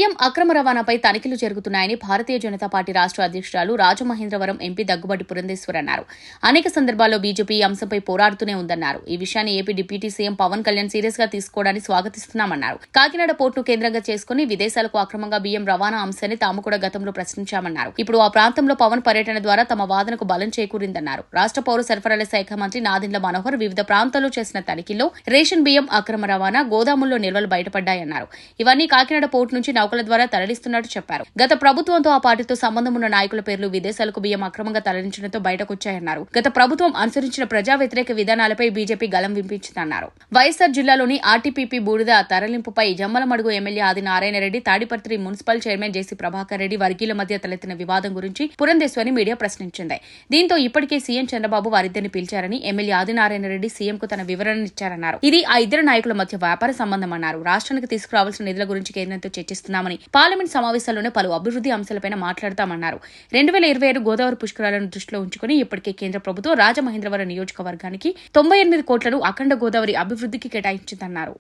బియ్యం అక్రమ రవాణాపై తనిఖీలు జరుగుతున్నాయని భారతీయ జనతా పార్టీ రాష్ట్ర అధ్యక్షురాలు రాజమహేంద్రవరం ఎంపీ దగ్గుబాటి పురంధేశ్వర్ అన్నారు. అనేక సందర్భాల్లో బీజేపీ ఈ అంశంపై పోరాడుతూనే ఉందన్నారు. ఈ విషయాన్ని AP deputy CM Pavan Kalyan serious గా తీసుకోవడాన్ని స్వాగతిస్తున్నామన్నారు. కాకినాడ పోర్టును కేంద్రంగా చేసుకుని విదేశాలకు అక్రమంగా బియ్యం రవాణా అంశాన్ని తాము కూడా గతంలో ప్రశ్నించామన్నారు. ఇప్పుడు ఆ ప్రాంతంలో పవన్ పర్యటన ద్వారా తమ వాదనకు బలం చేకూరిందన్నారు. రాష్ట్ర పౌర సరఫరాల శాఖ మంత్రి నాదెండ్ల మనోహర్ వివిధ ప్రాంతాల్లో చేసిన తనిఖీల్లో రేషన్ బియ్యం అక్రమ రవాణా, గోదాముల్లో నిల్వలు బయటపడ్డాయన్నారు. ఇవన్నీ కాకినాడ పోర్టు నుంచి నౌకల ద్వారా తరలిస్తున్నట్టు చెప్పారు. గత ప్రభుత్వంతో ఆ పార్టీతో సంబంధం ఉన్న నాయకుల పేర్లు విదేశాలకు బియ్యం అక్రమంగా తరలించడంతో బయటకొచ్చాయన్నారు. గత ప్రభుత్వం అనుసరించిన ప్రజా వ్యతిరేక విధానాలపై బీజేపీ గలం వినిపించిందన్నారు. వైఎస్సార్ జిల్లాలోని ఆర్టీపీపీ బూడిద తరలింపుపై Jammalamadugu MLA Adinarayana Reddy, Tadipatri municipal chairman JC Prabhakar Reddy వర్గీయుల మధ్య తలెత్తిన వివాదం గురించి పురంధేశ్వరిని మీడియా ప్రశ్నించింది. దీంతో ఇప్పటికే సీఎం చంద్రబాబు వారిద్దరిని పిలిచారని ఎమ్మెల్యే ఆదినారాయణ రెడ్డి సీఎంకు తన వివరణనిచ్చారన్నారు. ఇది ఆ ఇద్దరు నాయకుల మధ్య వ్యాపార సంబంధమన్నారు. రాష్ట్రానికి తీసుకురావాల్సిన నిధుల గురించి కేంద్రంతో చర్చిస్తున్నామని, పార్లమెంట్ సమావేశాల్లోనే పలు అభివృద్ధి అంశాలపై మాట్లాడతామన్నారు. 2027 గోదావరి పుష్కరాలను దృష్టిలో ఉంచుకుని ఇప్పటికే కేంద్ర ప్రభుత్వం రాజమహేంద్రవరం నియోజకవర్గానికి 98 కోట్లను అఖండ గోదావరి అభివృద్ధికి కేటాయించిందన్నారు.